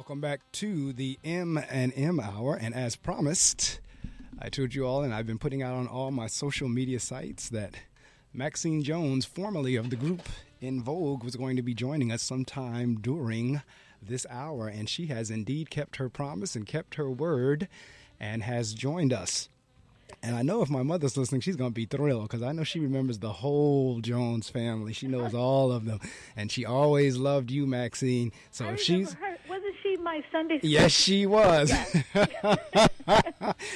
Welcome back to the M&M Hour, and as promised, I told you all, and I've been putting out on all my social media sites, that Maxine Jones, formerly of the group En Vogue, was going to be joining us sometime during this hour, and she has indeed kept her promise and kept her word and has joined us. And I know if my mother's listening, she's going to be thrilled because I know she remembers the whole Jones family. She knows all of them, and she always loved you, Maxine. So I if she's... her. Wasn't she my Sunday school? Yes, she was. Yes.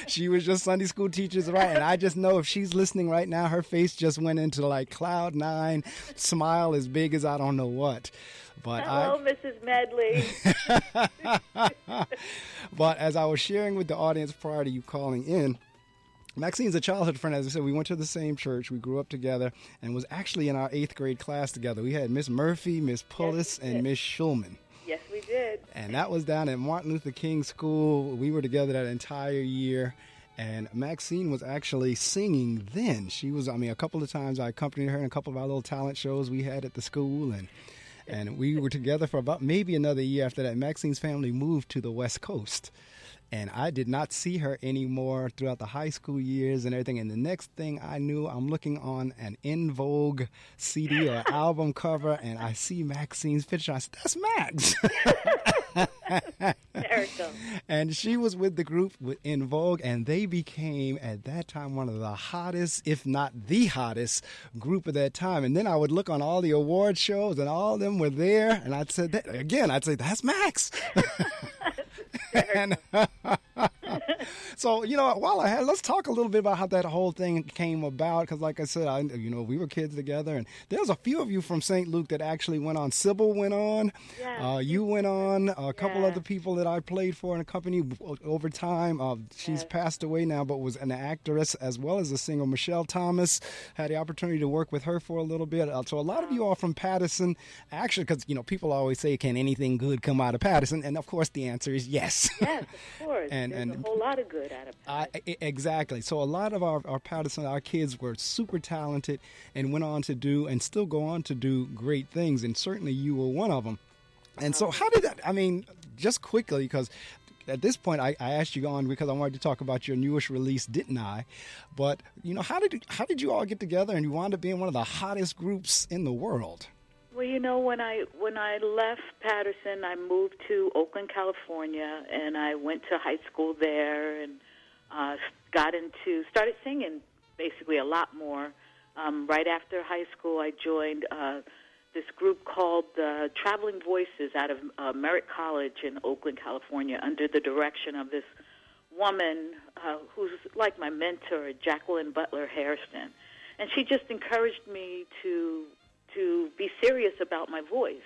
She was your Sunday school teacher's right. And I just know if she's listening right now, her face just went into like cloud nine, smile as big as I don't know what. But Hello, Mrs. Medley. But as I was sharing with the audience prior to you calling in, Maxine's a childhood friend. As I said, we went to the same church. We grew up together and was actually in our 8th grade class together. We had Miss Murphy, Miss Pullis, and Miss Schulman. Yes, we did. And that was down at Martin Luther King School. We were together that entire year. And Maxine was actually singing then. She was, a couple of times I accompanied her in a couple of our little talent shows we had at the school. And we were together for about maybe another year after that. Maxine's family moved to the West Coast. And I did not see her anymore throughout the high school years and everything. And the next thing I knew, I'm looking on an En Vogue CD or album cover, and I see Maxine's picture. I said, "That's Max." Miracle. And she was with the group with En Vogue, and they became, at that time, one of the hottest, if not the hottest, group of that time. And then I would look on all the award shows, and all of them were there. And I'd say, "That's Max." And so, while let's talk a little bit about how that whole thing came about. Because like I said, we were kids together, and there's a few of you from St. Luke that actually went on. Sybil went on. Yeah. You went on. A couple other people that I played for in a company over time. She's passed away now, but was an actress as well as a singer. Michelle Thomas, had the opportunity to work with her for a little bit. So a lot of you are from Paterson. Actually, because, people always say, can anything good come out of Paterson? And of course, the answer is yes. Yes, of course. There's a whole lot of good out of Paterson. Exactly. So a lot of our Paterson, our kids were super talented and went on to do and still go on to do great things. And certainly you were one of them. And so how did that, just quickly, because at this point I asked you on because I wanted to talk about your newest release, didn't I? But, how did you all get together and you wound up being one of the hottest groups in the world? Well, when I left Paterson, I moved to Oakland, California, and I went to high school there and started singing basically a lot more. Right after high school, I joined this group called Traveling Voices out of Merritt College in Oakland, California, under the direction of this woman who's like my mentor, Jacqueline Butler Hairston. And she just encouraged me to be serious about my voice.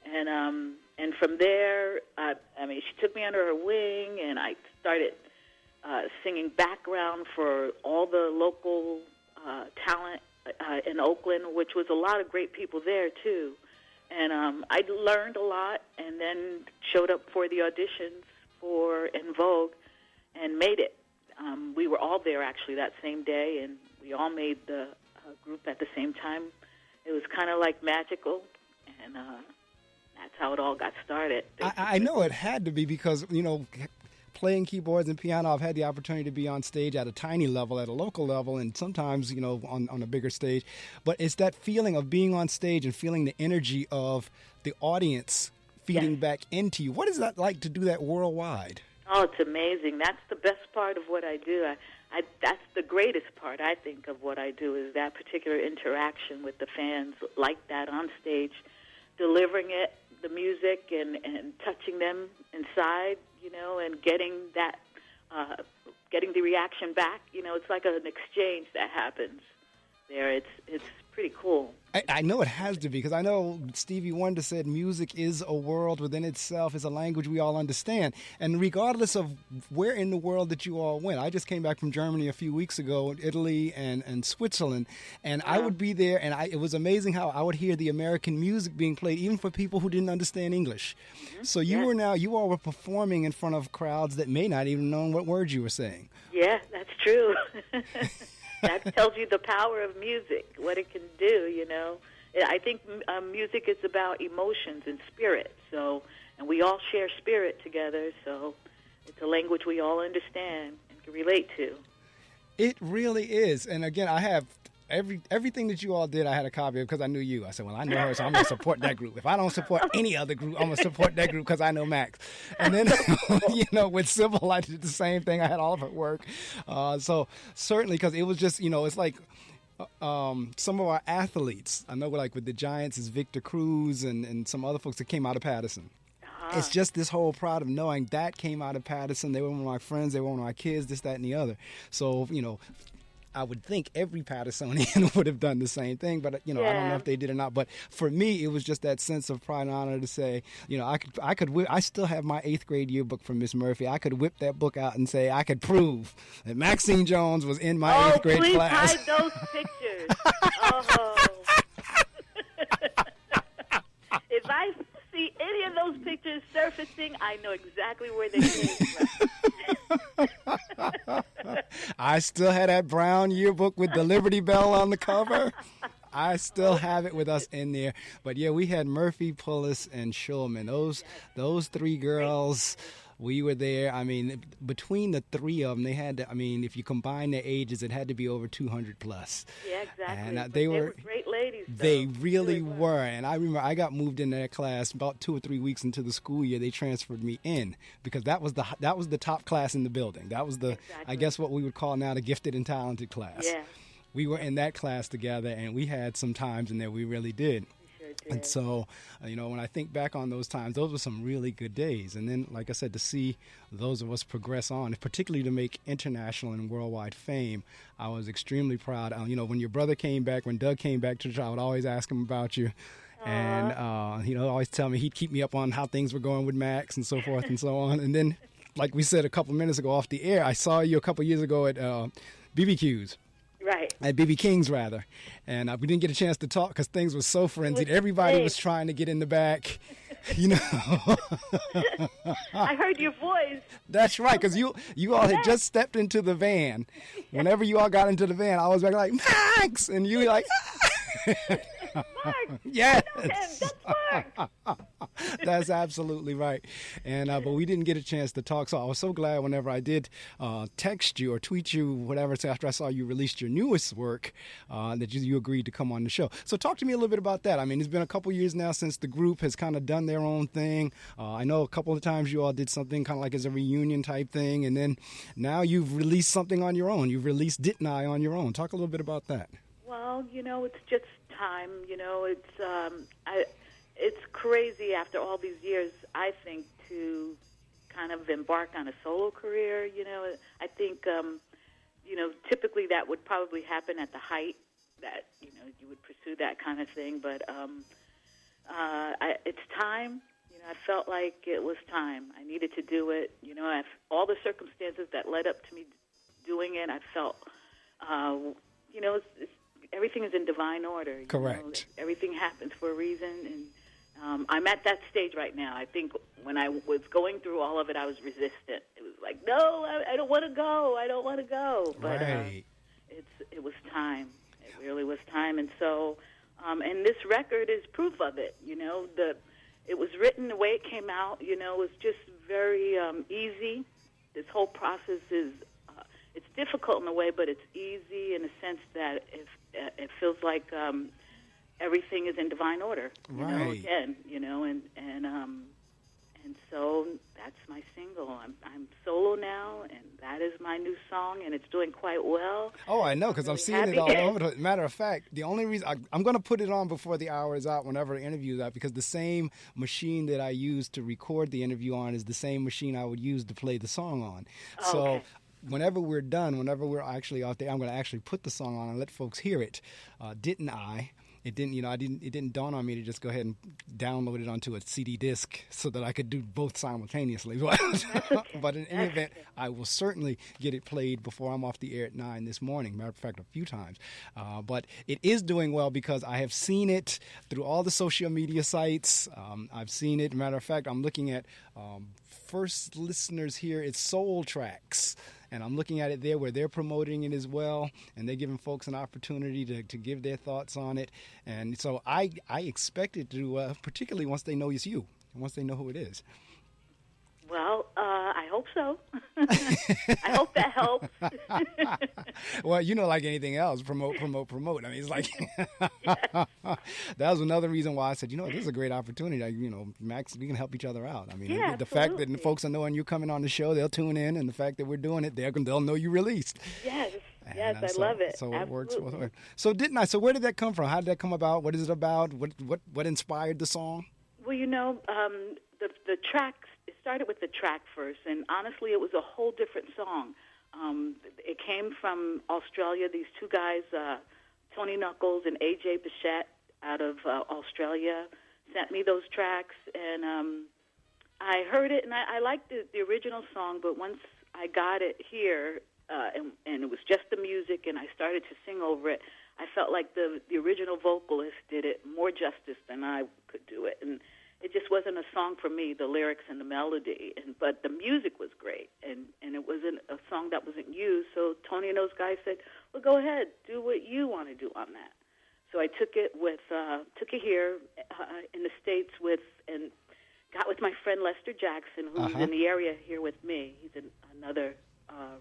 And from there, she took me under her wing, and I started singing background for all the local talent in Oakland, which was a lot of great people there, too. And I learned a lot and then showed up for the auditions for En Vogue and made it. We were all there, actually, that same day, and we all made the group at the same time. It was kind of like magical, and that's how it all got started. I know it had to be because, playing keyboards and piano, I've had the opportunity to be on stage at a tiny level, at a local level, and sometimes, on a bigger stage. But it's that feeling of being on stage and feeling the energy of the audience feeding back into you. What is that like to do that worldwide? Oh, it's amazing. That's the best part of what I do. That's the greatest part, I think, of what I do, is that particular interaction with the fans like that on stage, delivering it, the music, and touching them inside, and getting that, getting the reaction back. It's like an exchange that happens there. It's pretty cool. I know it has to be, because I know Stevie Wonder said music is a world within itself. It's a language we all understand. And regardless of where in the world that you all went, I just came back from Germany a few weeks ago, Italy and Switzerland, and I would be there, and it was amazing how I would hear the American music being played, even for people who didn't understand English. Mm-hmm. So you all were performing in front of crowds that may not even know what words you were saying. Yeah, that's true. That tells you the power of music, what it can do, I think music is about emotions and spirit. So, and we all share spirit together. So, it's a language we all understand and can relate to. It really is. And again, I have everything that you all did, I had a copy of because I knew you. I said, well, I know her, so I'm going to support that group. If I don't support any other group, I'm going to support that group because I know Max. And then, with Sybil, I did the same thing. I had all of her work. So certainly, because it was just, it's like some of our athletes. I know like with the Giants is Victor Cruz and some other folks that came out of Paterson. It's just this whole pride of knowing that came out of Paterson. They were one of my friends. They were one of my kids, this, that, and the other. So, I would think every Patersonian would have done the same thing, but I don't know if they did or not. But for me, it was just that sense of pride and honor to say, I still have my 8th grade yearbook from Miss Murphy. I could whip that book out and say I could prove that Maxine Jones was in my 8th grade class. Oh, please hide those pictures. Oh. If I see any of those pictures surfacing, I know exactly where they came from. I still had that brown yearbook with the Liberty Bell on the cover. I still have it with us in there. But yeah, we had Murphy, Pullis, and Shulman. Those 3 girls, we were there. I mean, between the 3 of them, they had to, if you combine their ages, it had to be over 200 plus. Yeah, exactly. And they were great ladies. They really were. And I remember I got moved into that class about 2 or 3 weeks into the school year. They transferred me in because that was the top class in the building. That was I guess what we would call now the gifted and talented class. Yeah. We were in that class together, and we had some times in there we really did. And so, when I think back on those times, those were some really good days. And then, like I said, to see those of us progress on, particularly to make international and worldwide fame, I was extremely proud. When your brother came back, when Doug came back to the show, I would always ask him about you. And he'd always tell me, he'd keep me up on how things were going with Max and so forth and so on. And then, like we said a couple minutes ago off the air, I saw you a couple years ago at BBQ's. Right. At BB King's, rather. And we didn't get a chance to talk because things were so frenzied. Everybody was trying to get in the back, I heard your voice. That's right, because you all had just stepped into the van. Whenever you all got into the van, I was back like, Max! And you were like, Mark! Yes! I know him. That's Mark! That's absolutely right. And but we didn't get a chance to talk, so I was so glad whenever I did text you or tweet you, whatever, after I saw you released your newest work, that you agreed to come on the show. So talk to me a little bit about that. I mean, it's been a couple years now since the group has kind of done their own thing. I know a couple of times you all did something kind of like as a reunion type thing, and then now you've released something on your own. You've released Didn't I on your own. Talk a little bit about that. Well, it's just time. It's crazy after all these years, I think, to kind of embark on a solo career. I think, typically that would probably happen at the height that, you would pursue that kind of thing. But it's time. I felt like it was time. I needed to do it. All the circumstances that led up to me doing it, I felt, everything is in divine order. Correct. Everything happens for a reason, and I'm at that stage right now. I think when I was going through all of it, I was resistant. It was like, no, I don't want to go. I don't want to go. But right. It was time. It really was time. And so, and this record is proof of it. It was written the way it came out. It was just very easy. This whole process is it's difficult in a way, but it's easy in a sense that it feels like everything is in divine order. Right. And so that's my single. I'm solo now, and that is my new song, and it's doing quite well. Oh, I know, because I'm seeing it all over. Matter of fact, the only reason I'm going to put it on before the hour is out, whenever the interview is out, because the same machine that I used to record the interview on is the same machine I would use to play the song on. Oh, so. Okay. Whenever we're done, whenever we're actually out there, I'm going to actually put the song on and let folks hear it. Didn't I? It didn't, it didn't dawn on me to just go ahead and download it onto a CD disc so that I could do both simultaneously. But in any event, I will certainly get it played before I'm off the air at 9 this morning. Matter of fact, a few times. But it is doing well because I have seen it through all the social media sites. I've seen it. Matter of fact, I'm looking at first listeners here. It's Soul Tracks. And I'm looking at it there where they're promoting it as well, and they're giving folks an opportunity to give their thoughts on it. And so I expect it to, particularly once they know it's you, and once they know who it is. Well, I hope so. I hope that helps. Well, like anything else, promote. I mean, it's like that was another reason why I said, this is a great opportunity. Max, we can help each other out. I mean, the fact that the folks are knowing you're coming on the show, they'll tune in, and the fact that we're doing it, they'll know you released. Yes. Yes, I love it. So Absolutely. It works both ways. So where did that come from? How did that come about? What is it about? What inspired the song? Well, the tracks, it started with the track first, and honestly, it was a whole different song. It came from Australia. These two guys, Tony Knuckles and AJ Bichette out of Australia, sent me those tracks, and I heard it, and I liked the original song, but once I got it here, and it was just the music, and I started to sing over it, I felt like the original vocalist did it more justice than I could do it, and it just wasn't a song for me, the lyrics and the melody, but the music was great, and it wasn't a song that wasn't used, so Tony and those guys said, well, go ahead, do what you want to do on that. So I took it here in the States and got with my friend Lester Jackson, who's in the area here with me. He's another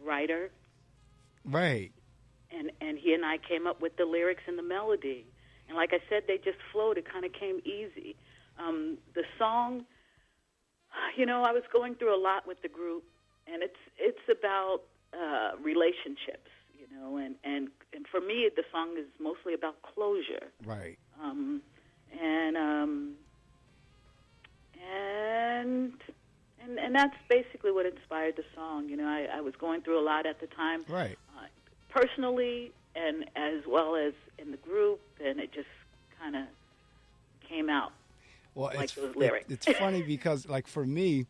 writer. Right. And he and I came up with the lyrics and the melody. And like I said, they just flowed. It kind of came easy. The song, I was going through a lot with the group, and it's about relationships, and for me, the song is mostly about closure. Right. And that's basically what inspired the song. I was going through a lot at the time. Right. Personally, and as well as in the group, and it just kind of came out. Well, like those lyrics. It's funny because, like, for me,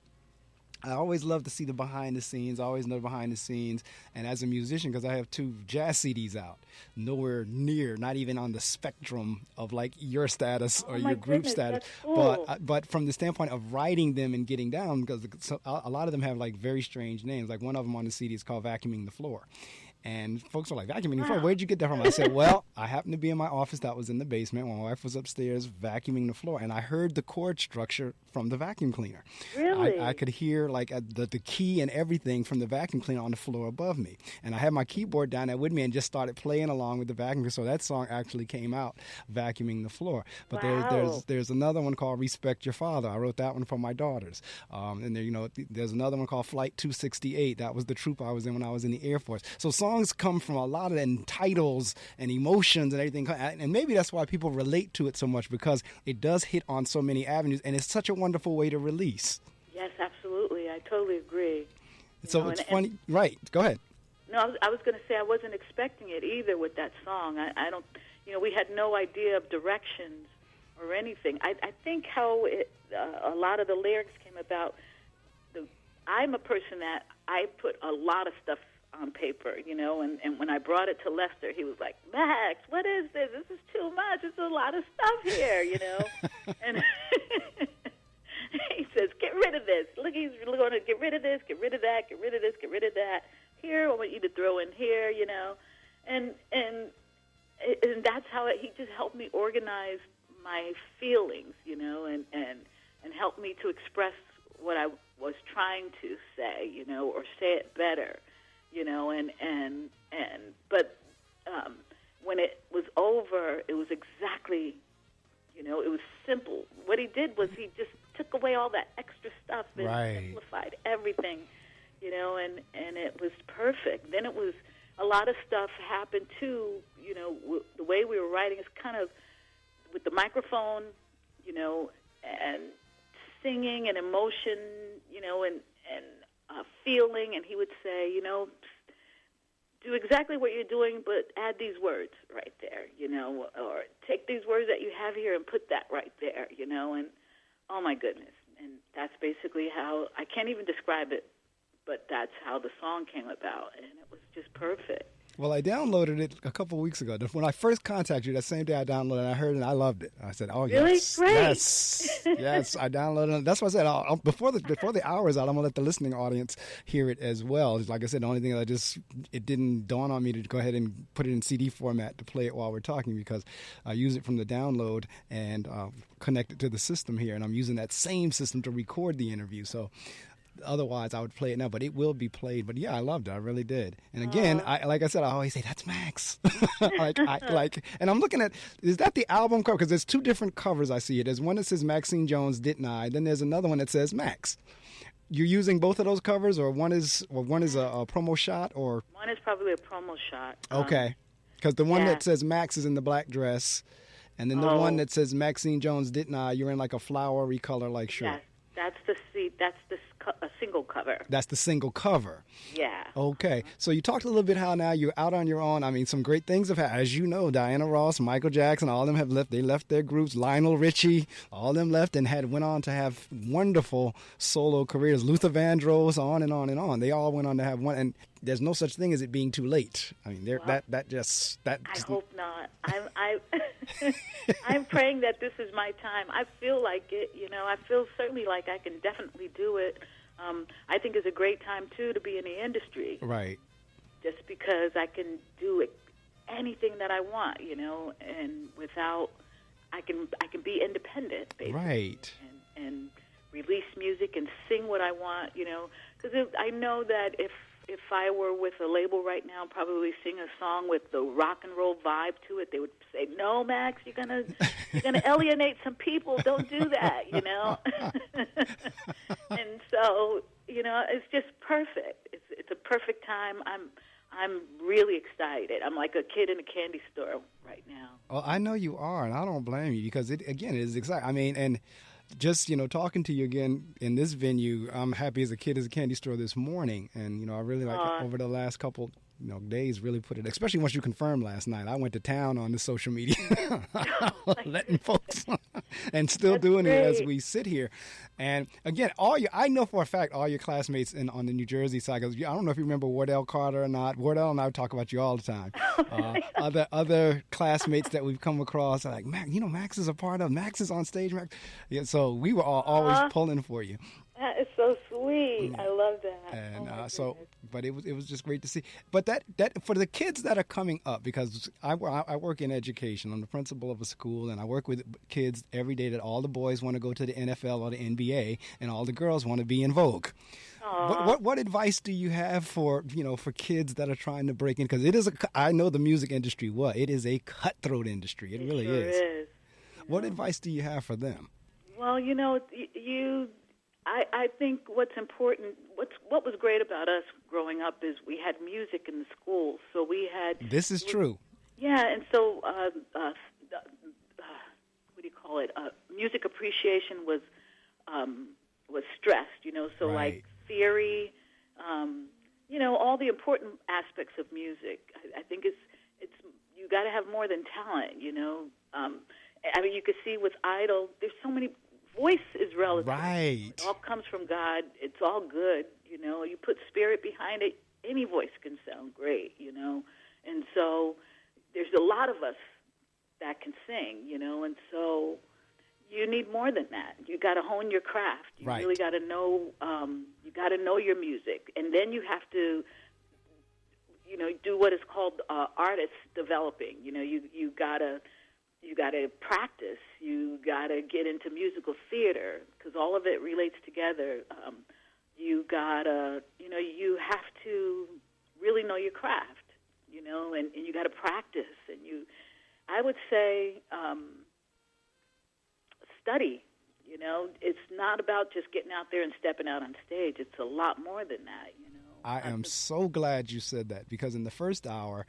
I always love to see the behind the scenes. I always know the behind the scenes. And as a musician, because I have 2 jazz CDs out, nowhere near, not even on the spectrum of like your status or your group status. Cool. But from the standpoint of writing them and getting down, because a lot of them have like very strange names. Like one of them on the CD is called Vacuuming the Floor. And folks were like, vacuuming the floor, where'd you get that from? I said, well, I happened to be in my office that was in the basement when my wife was upstairs vacuuming the floor, and I heard the chord structure from the vacuum cleaner. Really? I could hear like the key and everything from the vacuum cleaner on the floor above me. And I had my keyboard down there with me and just started playing along with the vacuum. So that song actually came out, Vacuuming the Floor. But there's another one called Respect Your Father. I wrote that one for my daughters. And there, there's another one called Flight 268. That was the troop I was in when I was in the Air Force. So songs come from a lot of and titles and emotions and everything. And maybe that's why people relate to it so much, because it does hit on so many avenues, and it's such a wonderful way to release. Yes, absolutely. I totally agree. So it's funny. Right. Go ahead. No, I was going to say I wasn't expecting it either with that song. I don't, we had no idea of directions or anything. I think how a lot of the lyrics came about, I'm a person that I put a lot of stuff on paper, and when I brought it to Lester, he was like, Max, what is this? This is too much. There's a lot of stuff here, And he says, get rid of this. Look, he's going to get rid of this, get rid of that, get rid of this, get rid of that. Here, I want you to throw in here, And that's how he just helped me organize my feelings, and helped me to express what I was trying to say, or say it better. But when it was over, it was exactly, it was simple. What he did was he just took away all that extra stuff and simplified everything, and it was perfect. Then it was a lot of stuff happened too, the way we were writing is kind of with the microphone, and singing and emotion, and feeling, and he would say, do exactly what you're doing, but add these words right there, or take these words that you have here and put that right there, and oh my goodness. And that's basically how, I can't even describe it, but that's how the song came about, and it was just perfect. Well, I downloaded it a couple of weeks ago. When I first contacted you, that same day I downloaded it, I heard it, and I loved it. I said, "Oh really? yes, Great. yes." I downloaded it. That's why I said before the hour is out, I'm gonna let the listening audience hear it as well. Like I said, the only thing that it didn't dawn on me to go ahead and put it in CD format to play it while we're talking, because I use it from the download and connect it to the system here, and I'm using that same system to record the interview. So. Otherwise, I would play it now, but it will be played. But yeah, I loved it. I really did. And again, like I said, I always say that's Max. And I'm looking at, is that the album cover? Because there's two different covers. I see it. There's one that says Maxine Jones, Didn't I? Then there's another one that says Max. You're using both of those covers, or one is a promo shot, or one is probably a promo shot. Okay, because the one that says Max is in the black dress, and then the one that says Maxine Jones, Didn't I? You're in like a flowery color like shirt. Yes. That's the single cover. That's the single cover. Yeah. Okay. So you talked a little bit how now you're out on your own. I mean, some great things have happened. As you know, Diana Ross, Michael Jackson, all of them have left. They left their groups. Lionel Richie, all of them left and went on to have wonderful solo careers. Luther Vandross, on and on and on. They all went on to have one. And there's no such thing as it being too late. I mean, I hope not. I'm praying that this is my time. I feel like it. I feel certainly like I can definitely do it. I think it's a great time too to be in the industry. Right. Just because I can do anything that I want, and without I can be independent, basically. Right. And release music and sing what I want, because I know that if I were with a label right now, probably sing a song with the rock and roll vibe to it, they would say, "No, Max, you're gonna alienate some people. Don't do that," And so, it's just perfect. It's a perfect time. I'm really excited. I'm like a kid in a candy store right now. Well, I know you are, and I don't blame you, because it is exciting. I mean, and just, talking to you again in this venue, I'm happy as a kid as a candy store this morning. And, I really over the last couple days really put it, especially once you confirmed last night. I went to town on the social media, letting folks, and still doing it as we sit here. And again, I know for a fact all your classmates on the New Jersey side, because I don't know if you remember Wardell Carter or not. Wardell and I talk about you all the time. Other classmates that we've come across are like, Max is a part of, Max is on stage. Max. Yeah, so we were always pulling for you. That is so sweet. I love that. And but it was just great to see. But that for the kids that are coming up, because I work in education. I'm the principal of a school, and I work with kids every day that all the boys want to go to the NFL or the NBA, and all the girls want to be En Vogue. What advice do you have for kids that are trying to break in? Because I know the music industry. It is a cutthroat industry. It really sure is. What advice do you have for them? Well, I think what's important, what was great about us growing up is we had music in the schools. So we had... This is true. Yeah, and so, what do you call it? Music appreciation was stressed, so right. Like theory, all the important aspects of music. I think it's you got to have more than talent, I mean, you could see with Idol, there's so many... Voice is relative. Right. It all comes from God. It's all good, You put spirit behind it, any voice can sound great, And so there's a lot of us that can sing, And so you need more than that. You got to hone your craft. You right. really got to know. You got to know your music, and then you have to, do what is called artist developing. You gotta. You got to practice. You got to get into musical theater because all of it relates together. You got to, you have to really know your craft, and you got to practice. And I would say, study. It's not about just getting out there and stepping out on stage. It's a lot more than that. I am so glad you said that, because in the first hour,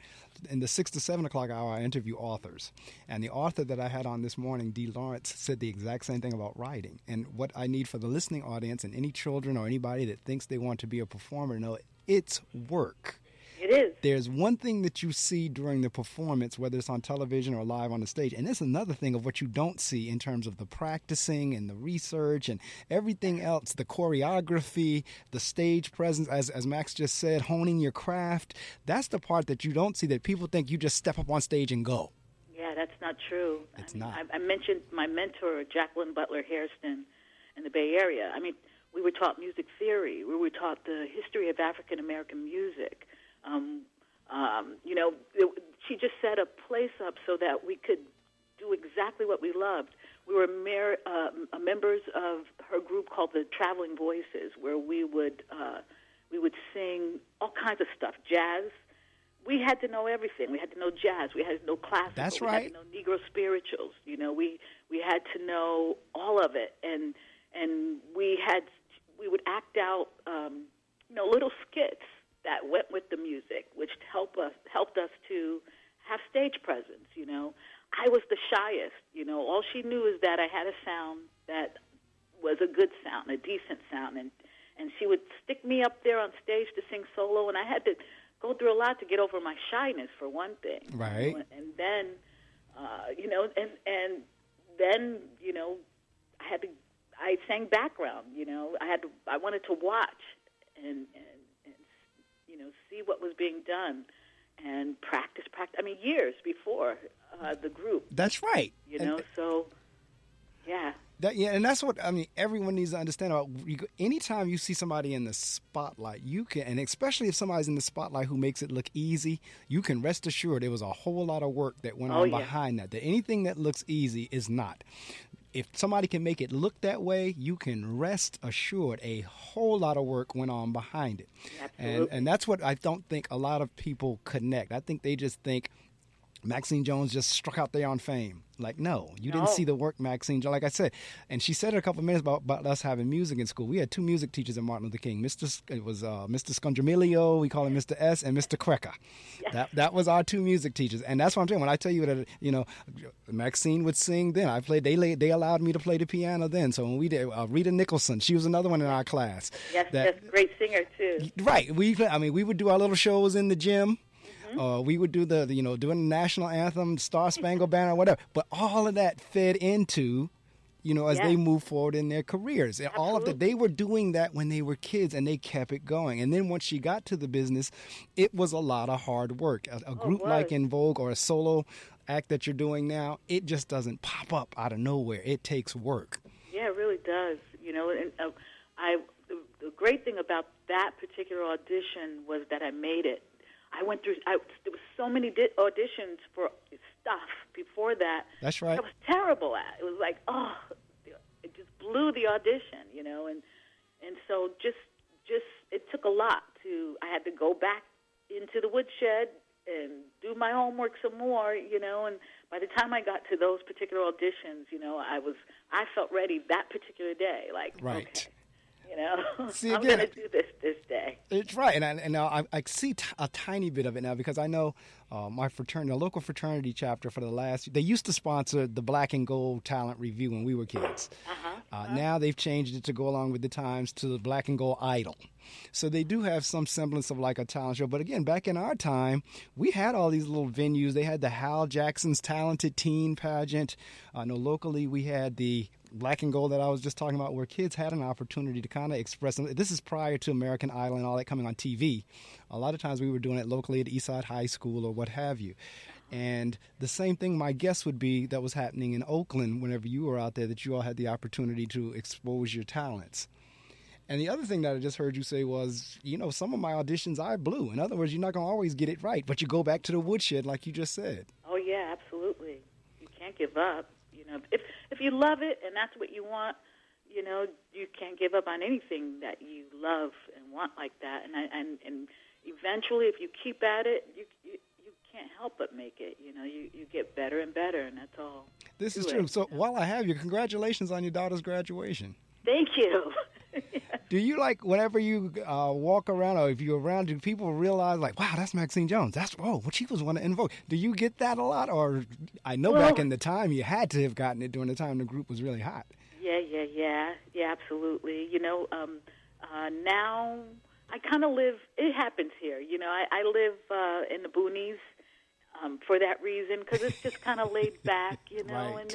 in the 6 to 7 o'clock hour, I interview authors. And the author that I had on this morning, Dee Lawrence, said the exact same thing about writing. And what I need for the listening audience and any children or anybody that thinks they want to be a performer to know, it's work. It is. There's one thing that you see during the performance, whether it's on television or live on the stage, and there's another thing of what you don't see in terms of the practicing and the research and everything else, the choreography, the stage presence, as Max just said, honing your craft. That's the part that you don't see, that people think you just step up on stage and go. Yeah, that's not true. It's not. I mentioned my mentor, Jacqueline Butler Hairston, in the Bay Area. I mean, we were taught music theory. We were taught the history of African American music. You know, she just set a place up so that we could do exactly what we loved. We were members of her group called the Traveling Voices, where we would sing all kinds of stuff, jazz. We had to know everything. We had to know jazz. We had to know classical. That's right. We had to know Negro spirituals. You know, we had to know all of it, and we would act out, you know, little skits that went with the music, which helped us to have stage presence. You know, I was the shyest. You know, all she knew is that I had a sound that was a good sound, a decent sound, and she would stick me up there on stage to sing solo, and I had to go through a lot to get over my shyness, for one thing. Right. You know? And then, you know, and then, you know, I sang background. You know, I wanted to watch and you know, see what was being done and practice. I mean, years before the group. That's right. You know, so yeah. And that's what I mean. Everyone needs to understand about. Anytime you see somebody in the spotlight, you can, and especially if somebody's in the spotlight who makes it look easy, you can rest assured there was a whole lot of work that went on behind that. That anything that looks easy is not. If somebody can make it look that way, you can rest assured a whole lot of work went on behind it. Absolutely. And that's what I don't think a lot of people connect. I think they just think Maxine Jones just struck out there on fame. Like, no, you didn't see the work Maxine Jones. Like I said, and she said it a couple of minutes about us having music in school. We had two music teachers at Martin Luther King. It was Mr. Scondramilio, we call him Mr. S, and Mr. Quecker. Yes. That was our two music teachers. And that's what I'm saying. When I tell you that, you know, Maxine would sing then. They allowed me to play the piano then. So when we did, Rita Nicholson, she was another one in our class. Yes, great singer too. Right. We would do our little shows in the gym. We would do doing the national anthem, Star Spangled Banner, whatever. But all of that fed into, you know, as they move forward in their careers. And all of that, they were doing that when they were kids, and they kept it going. And then once she got to the business, it was a lot of hard work. A group like En Vogue or a solo act that you're doing now, it just doesn't pop up out of nowhere. It takes work. Yeah, it really does. You know, and the great thing about that particular audition was that I made it. There was so many auditions for stuff before that. That's right. I was terrible at. It was like, it just blew the audition, you know, and so just it took a lot I had to go back into the woodshed and do my homework some more, you know, and by the time I got to those particular auditions, you know, I felt ready that particular day, like, right. Okay. You know, see, I'm going to do this day. It's right, and now I see a tiny bit of it now because I know my fraternity, a local fraternity chapter they used to sponsor the Black and Gold Talent Review when we were kids. Now they've changed it to go along with the times to the Black and Gold Idol. So they do have some semblance of like a talent show. But again, back in our time, we had all these little venues. They had the Hal Jackson's Talented Teen Pageant. I know locally we had the Black and Gold that I was just talking about, where kids had an opportunity to kind of express them. This is prior to American Idol and all that coming on TV. A lot of times we were doing it locally at Eastside High School or what have you. And the same thing, my guess would be, that was happening in Oakland whenever you were out there, that you all had the opportunity to expose your talents. And the other thing that I just heard you say was, you know, some of my auditions I blew. In other words, you're not going to always get it right, but you go back to the woodshed like you just said. Oh, yeah, absolutely. You can't give up. You know, if you love it and that's what you want, you know, you can't give up on anything that you love and want like that. And eventually, if you keep at it, you can't help but make it. You know, you get better and better, and that's all. This is true. So while I have you, congratulations on your daughter's graduation. Thank you. Do you, like, whenever you walk around, or if you're around, do people realize, like, wow, that's Maxine Jones? She was one of En Vogue. Do you get that a lot? Or I know back in the time you had to have gotten it during the time the group was really hot. Yeah, absolutely. You know, now I kind of live, it happens here. You know, I live reason because it's just kind of laid back, Right. and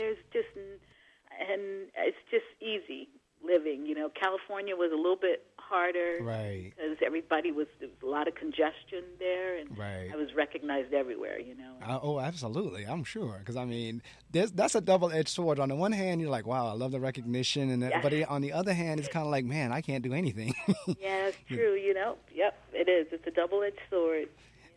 it's just easy living. California was a little bit harder, Right. because there was a lot of congestion there, and Right. I was recognized everywhere. Oh, absolutely. I'm sure. Because, I mean, that's a double-edged sword. On the one hand, you're like, wow, I love the recognition. But on the other hand, it's kind of like, man, I can't do anything. Yeah, it's true, Yep, it is. It's a double-edged sword.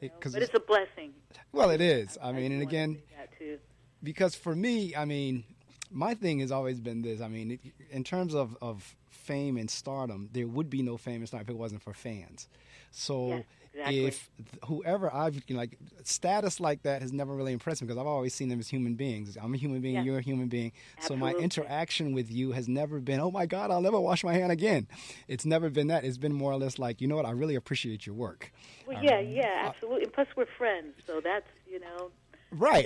But it's a blessing. Well, it is. I mean, and wanna again, say that too. because for me, I mean, my thing has always been this. I mean, in terms of fame and stardom, there would be no fame and stardom if it wasn't for fans. So Yes, exactly. if whoever status like that has never really impressed me because I've always seen them as human beings. I'm a human being, Yeah. you're a human being. So my Absolutely. interaction with you has never been, oh my God, I'll never wash my hand again. It's never been that. It's been more or less like, you know what, I really appreciate your work. Well, yeah, absolutely. And plus, we're friends, so that's, Right.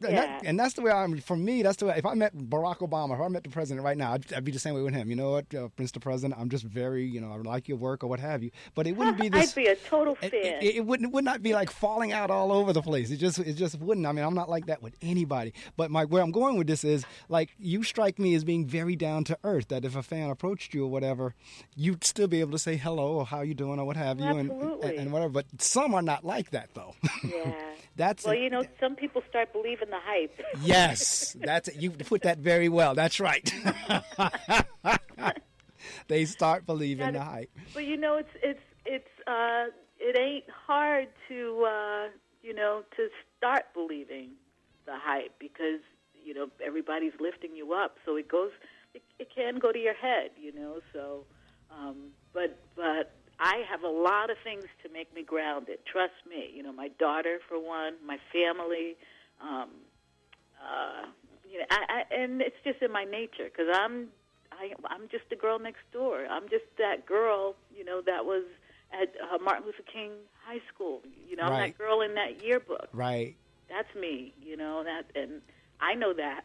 Yeah. And that's the way for me, that's the way, if I met Barack Obama, if I met the president right now, I'd be the same way with him. You know what, Mr. President, I'm just very, I like your work or what have you. But it wouldn't be this. I'd be a total fan. It would not be like falling out all over the place. It just wouldn't. I mean, I'm not like that with anybody. But where I'm going with this is, like, you strike me as being very down to earth, that if a fan approached you or whatever, you'd still be able to say hello or how you doing or what have you. Absolutely. And whatever. But some are not like that, though. Yeah. That's Well, some people start believing the hype. Yes, that's it. You put that very well. That's right. They start believing the hype. But it ain't hard to to start believing the hype because everybody's lifting you up. So it can go to your head. So, but I have a lot of things to make me grounded. Trust me. My daughter, for one, my family. And it's just in my nature because I'm just the girl next door. I'm just that girl, that was at Martin Luther King High School. I'm Right. that girl in that yearbook. Right. That's me. And I know that.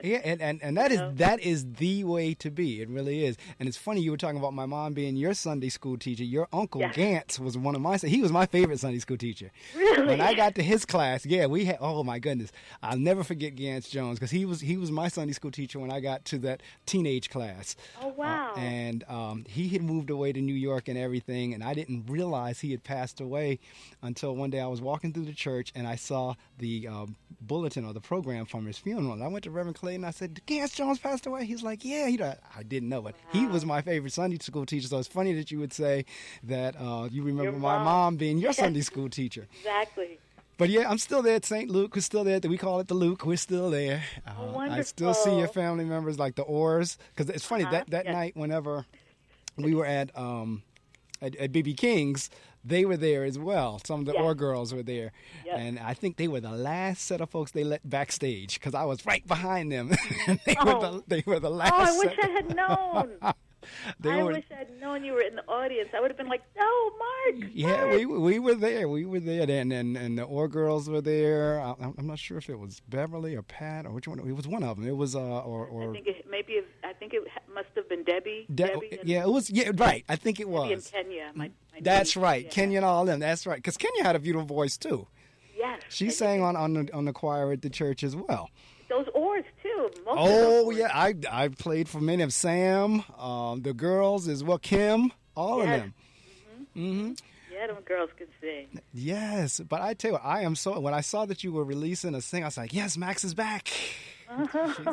Yeah, and that is the way to be. It really is. And it's funny you were talking about my mom being your Sunday school teacher. Your uncle Gantz was one of my. He was my favorite Sunday school teacher. Really? When I got to his class, we had. Oh my goodness, I'll never forget Gantz Jones because he was my Sunday school teacher when I got to that teenage class. Oh wow! And he had moved away to New York and everything, and I didn't realize he had passed away until one day I was walking through the church and I saw the bulletin or the program from his funeral. And I went to Reverend Clay and I said, Gantz Jones passed away? He's like, yeah. I didn't know it. Wow. He was my favorite Sunday school teacher, so it's funny that you would say that you remember my mom being your Sunday school teacher. Exactly. But yeah, I'm still there at St. Luke. We're still there. We call it the Luke. We're still there. Wonderful. I still see your family members like the Orrs. Because it's funny, that night whenever we were at B.B. King's, they were there as well. Some of the Orr girls were there. Yep. And I think they were the last set of folks they let backstage because I was right behind them. They were the last Oh, I set. wish I had known. I wish I had known you were in the audience. I would have been like, no, Mark. Yeah, Mark. we were there. We were there. And the Orr girls were there. I'm not sure if it was Beverly or Pat or which one. It was one of them. It was or I think it must have been Debbie. Debbie it was. Yeah, right. I think it was. Debbie and Kenya. My That's niece. right. Yeah. Kenya and all of them. That's right. Because Kenya had a beautiful voice too. Yes. She sang on the choir at the church as well. Those Orrs too. Oh yeah, I played for many of Sam, the girls as well, Kim, all of them. Mm-hmm. Yeah, them girls can sing. Yes, but I tell you what, I am so. When I saw that you were releasing a thing, I was like, yes, Max is back.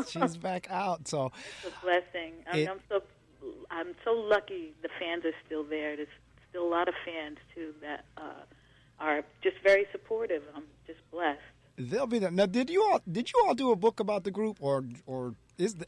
She's back out. So it's a blessing. I'm so lucky. The fans are still there. There's still a lot of fans too that are just very supportive. I'm just blessed. They'll be there. Now, did you all do a book about the group, or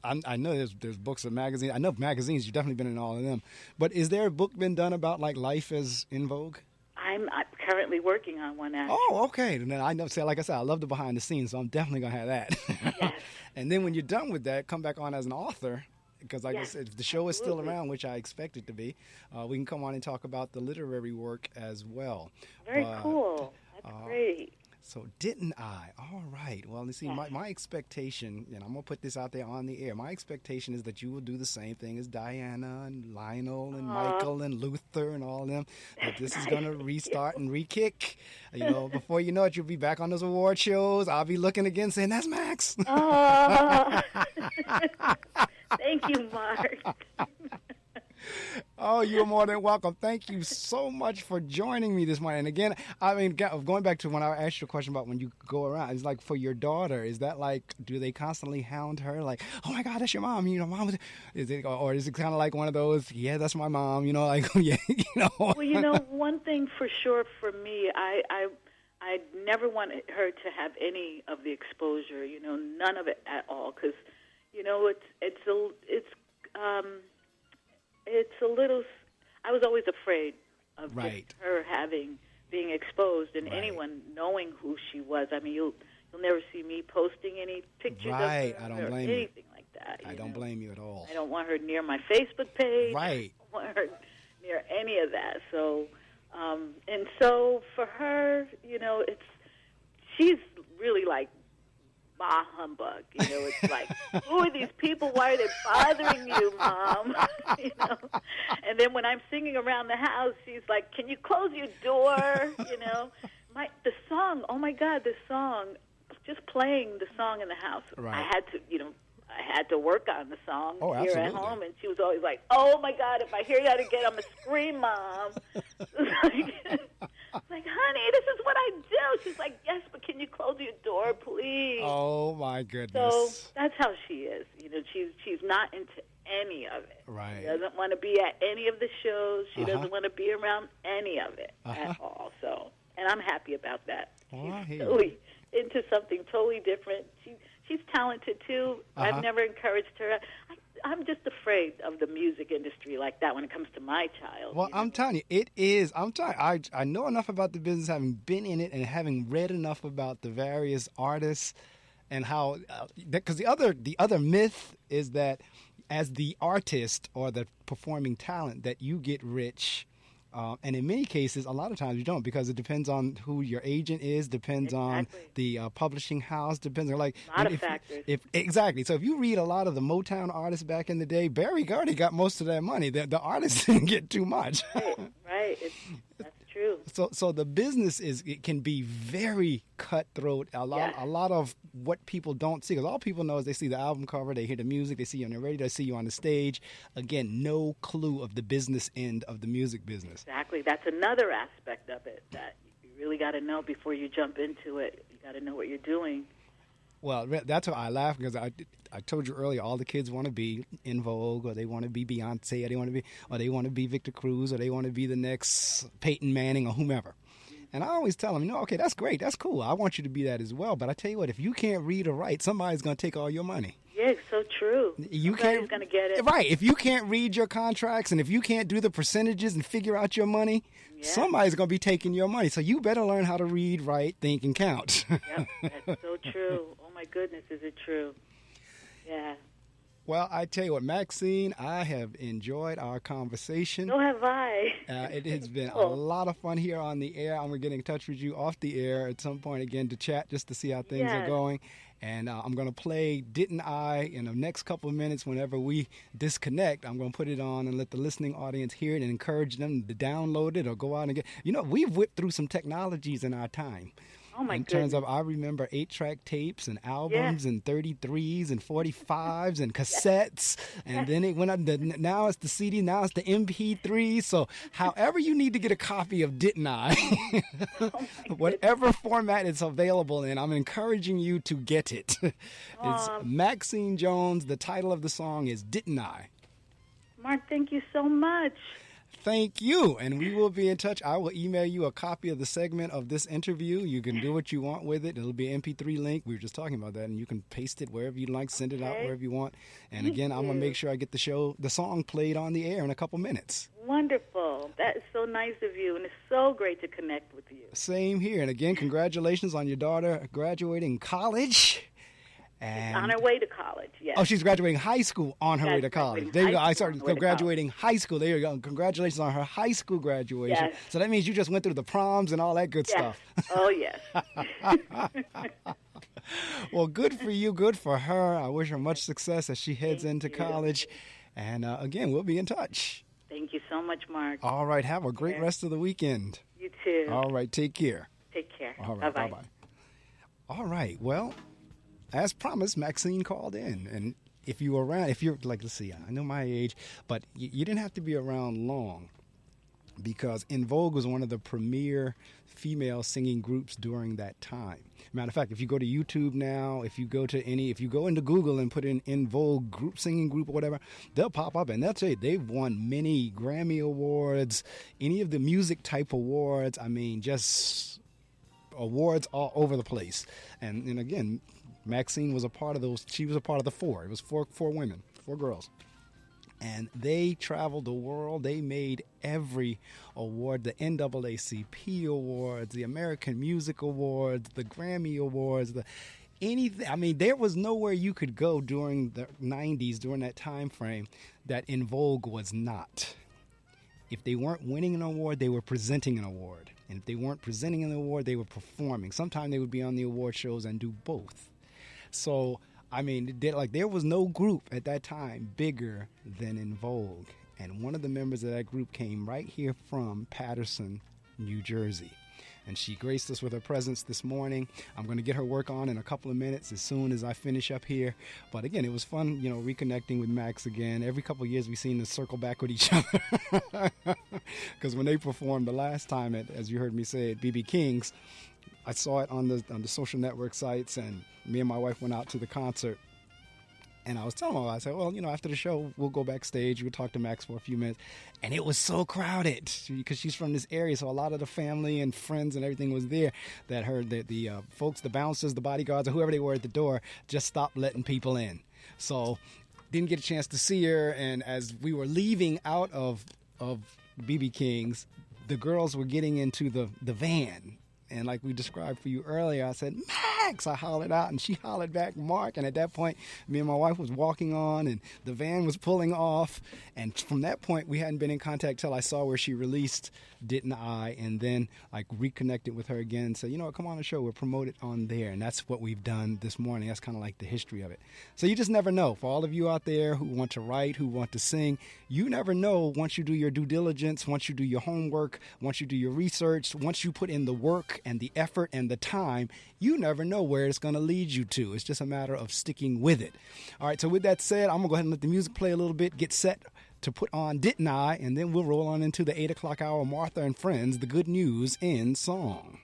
I know there's books and magazines. I know magazines. You've definitely been in all of them. But is there a book been done about like life as En Vogue? I'm currently working on one. Actually. Oh, okay. And then I know. Like I said, I love the behind the scenes, so I'm definitely gonna have that. Yes. And then when you're done with that, come back on as an author. Because like I said, if the show is still around, which I expect it to be, we can come on and talk about the literary work as well. Very cool. That's great. So didn't I? All right. Well, you see, my expectation, and I'm going to put this out there on the air, my expectation is that you will do the same thing as Diana and Lionel and Michael and Luther and all of them. That this is going to restart and re-kick. You know, before you know it, you'll be back on those award shows. I'll be looking again saying, that's Max. Thank you, Mark. Oh, you're more than welcome. Thank you so much for joining me this morning. And again, I mean, going back to when I asked you a question about when you go around, it's like for your daughter, is that like, do they constantly hound her like, oh my God, that's your mom? You know, mom, is it, or is it kind of like one of those, yeah, that's my mom, you know, like, yeah, you know? Well, you know, one thing for sure for me, I never wanted her to have any of the exposure, you know, none of it at all, because, you know, it's a little. I was always afraid of just her being exposed and anyone knowing who she was. I mean, you'll never see me posting any pictures of her I don't blame anything like that. I don't blame you at all. I don't want her near my Facebook page. Right. I don't want her near any of that. So, and so for her, you know, she's really like bah humbug. You know, it's like, who are these people? Why are they bothering you, Mom? You know. And then when I'm singing around the house, she's like, can you close your door? You know, the song. Oh my God, the song. Just playing the song in the house. Right. I had to work on the song here at home, and she was always like, oh my God, if I hear that again, I'm gonna scream, Mom. Like, honey, this is what I do. She's like, yes, but can you close your door, please? Oh, my goodness. So that's how she is. You know, she's not into any of it. Right. She doesn't want to be at any of the shows. She doesn't want to be around any of it at all. So, and I'm happy about that. She's totally into something totally different. She's talented, too. I've never encouraged her. I'm just afraid of the music industry like that when it comes to my child. Well, I'm telling you, it is. I know enough about the business, having been in it and having read enough about the various artists and how, because the other myth is that as the artist or the performing talent that you get rich. And in many cases, a lot of times you don't, because it depends on who your agent is, depends on the publishing house, depends on like a lot of factors. Exactly. So if you read a lot of the Motown artists back in the day, Barry Gordy got most of that money. The artists didn't get too much. Right. That's true. So the business it can be very cutthroat. A lot of what people don't see, because all people know is they see the album cover, they hear the music, they see you on the radio, they see you on the stage. Again, no clue of the business end of the music business. Exactly. That's another aspect of it that you really got to know before you jump into it. You got to know what you're doing. Well, that's why I laugh, because I told you earlier, all the kids want to be En Vogue, or they want to be Beyonce, or they want to be Victor Cruz, or they want to be the next Peyton Manning or whomever. And I always tell them, okay, that's great, that's cool. I want you to be that as well. But I tell you what, if you can't read or write, somebody's going to take all your money. Yeah, it's so true. Somebody's going to get it. Right. If you can't read your contracts and if you can't do the percentages and figure out your money, somebody's going to be taking your money. So you better learn how to read, write, think, and count. Yep, that's so true. Oh, my goodness, is it true? Yeah. Well, I tell you what, Maxine, I have enjoyed our conversation. So have I. It has been a lot of fun here on the air. I'm going to get in touch with you off the air at some point again to chat just to see how things are going. And I'm going to play Didn't I in the next couple of minutes. Whenever we disconnect, I'm going to put it on and let the listening audience hear it and encourage them to download it or go out and get. You know, we've whipped through some technologies in our time. Oh, my goodness. In terms of, I remember 8-track tapes and albums and 33s and 45s and cassettes. And then it went up, now it's the CD, now it's the MP3. So however you need to get a copy of Didn't I, whatever format it's available in, I'm encouraging you to get it. It's Maxine Jones. The title of the song is Didn't I. Mark, thank you so much. Thank you, and we will be in touch. I will email you a copy of the segment of this interview. You can do what you want with it. It'll be an MP3 link. We were just talking about that, and you can paste it wherever you like, send it out wherever you want. And again, I'm going to make sure I get the song played on the air in a couple minutes. Wonderful. That is so nice of you, and it's so great to connect with you. Same here. And again, congratulations on your daughter graduating college. And on her way to college, yes. Oh, she's graduating high school on her way to college. There you go. I started graduating high school. There you go. Congratulations on her high school graduation. Yes. So that means you just went through the proms and all that good stuff. Oh, yes. Well, good for you. Good for her. I wish her much success as she heads into college. And again, we'll be in touch. Thank you so much, Mark. All right. Have a great rest of the weekend. You too. All right. Take care. Take care. All right. Bye-bye. Bye-bye. All right. Well, as promised, Maxine called in. And if you were around, if you're like, let's see, I know my age, but you didn't have to be around long, because En Vogue was one of the premier female singing groups during that time. Matter of fact, if you go to YouTube now, if you go into Google and put in En Vogue group, singing group or whatever, they'll pop up, and they'll tell you they've won many Grammy Awards, any of the music type awards. I mean, just awards all over the place. And again, Maxine was a part of those. She was a part of the four. It was four women, four girls. And they traveled the world. They made every award, the NAACP Awards, the American Music Awards, the Grammy Awards, anything. I mean, there was nowhere you could go during the 90s, during that time frame, that En Vogue was not. If they weren't winning an award, they were presenting an award. And if they weren't presenting an award, they were performing. Sometimes they would be on the award shows and do both. So, I mean, there was no group at that time bigger than En Vogue. And one of the members of that group came right here from Paterson, New Jersey. And she graced us with her presence this morning. I'm going to get her work on in a couple of minutes as soon as I finish up here. But again, it was fun, reconnecting with Max again. Every couple of years we seem to circle back with each other. Because when they performed the last time at, as you heard me say, at BB King's, I saw it on the social network sites, and me and my wife went out to the concert. And I was telling her, I said, well, after the show, we'll go backstage. We'll talk to Max for a few minutes. And it was so crowded because she's from this area. So a lot of the family and friends and everything was there, that the folks, the bouncers, the bodyguards, or whoever they were at the door, just stopped letting people in. So didn't get a chance to see her. And as we were leaving out of BB King's, the girls were getting into the van. And like we described for you earlier, I said, Max! I hollered out, and she hollered back, Mark. And at that point, me and my wife was walking on, and the van was pulling off. And from that point, we hadn't been in contact till I saw where she released Didn't I, and then reconnected with her again and said, come on the show. We're promoted on there. And that's what we've done this morning. That's kind of like the history of it. So you just never know. For all of you out there who want to write, who want to sing, you never know once you do your due diligence, once you do your homework, once you do your research, once you put in the work and the effort and the time, you never know where it's going to lead you to. It's just a matter of sticking with it. All right, so with that said, I'm going to go ahead and let the music play a little bit, get set to put on Didn't I, and then we'll roll on into the 8 o'clock hour, Martha and Friends, the good news in song.